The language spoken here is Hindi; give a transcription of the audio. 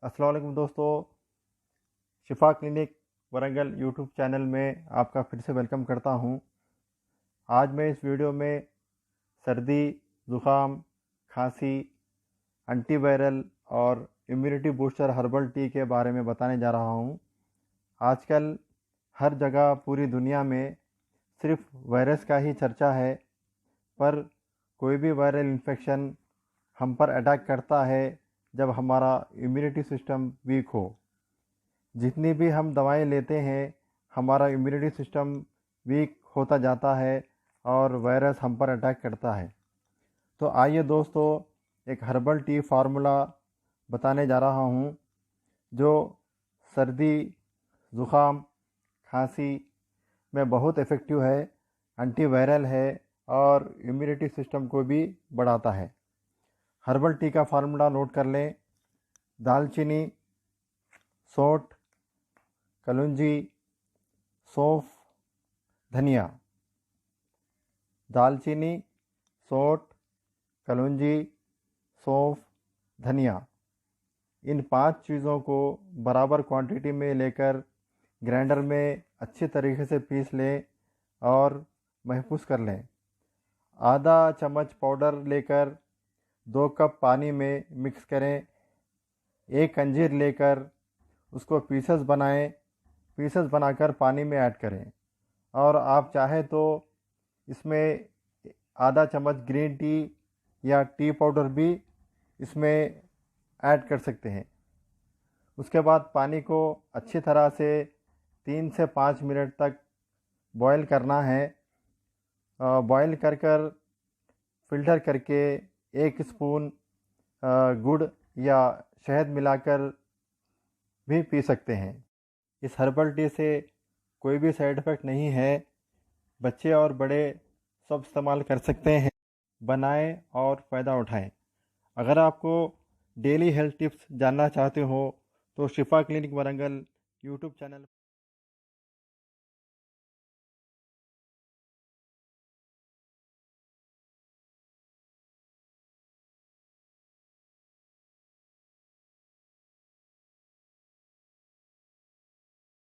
अस्सलाम वालेकुम दोस्तों, शिफा क्लिनिक वरंगल यूट्यूब चैनल में आपका फिर से वेलकम करता हूं। आज मैं इस वीडियो में सर्दी, ज़ुकाम, खांसी, एंटीवायरल और इम्यूनिटी बूस्टर हर्बल टी के बारे में बताने जा रहा हूं। आजकल हर जगह पूरी दुनिया में सिर्फ वायरस का ही चर्चा है, पर कोई भी वायरल इन्फेक्शन हम पर अटैक करता है जब हमारा इम्यूनिटी सिस्टम वीक हो। जितनी भी हम दवाएं लेते हैं, हमारा इम्यूनिटी सिस्टम वीक होता जाता है और वायरस हम पर अटैक करता है। तो आइए दोस्तों, एक हर्बल टी फार्मूला बताने जा रहा हूँ जो सर्दी, ज़ुकाम, खांसी में बहुत इफ़ेक्टिव है, एंटीवायरल है और इम्यूनिटी सिस्टम को भी बढ़ाता है। हर्बल टी का फार्मूला नोट कर लें। दालचीनी, सौंठ, कलौंजी, सौंफ, धनिया। दालचीनी, सौंठ, कलौंजी, सौंफ, धनिया, इन 5 चीज़ों को बराबर क्वांटिटी में लेकर ग्राइंडर में अच्छी तरीके से पीस लें और महफूस कर लें। आधा चम्मच पाउडर लेकर 2 कप पानी में मिक्स करें। एक अंजीर लेकर उसको पीसेस बनाएं। पीसेस बनाकर पानी में ऐड करें और आप चाहे तो इसमें आधा चम्मच ग्रीन टी या टी पाउडर भी इसमें ऐड कर सकते हैं। उसके बाद पानी को अच्छी तरह से 3 से 5 मिनट तक बॉईल करना है। बॉईल कर फिल्टर करके 1 स्पून गुड़ या शहद मिलाकर भी पी सकते हैं। इस हर्बल टी से कोई भी साइड इफ़ेक्ट नहीं है। बच्चे और बड़े सब इस्तेमाल कर सकते हैं। बनाएं और फ़ायदा उठाएं। अगर आपको डेली हेल्थ टिप्स जानना चाहते हो तो शिफा क्लिनिक वरंगल यूट्यूब चैनल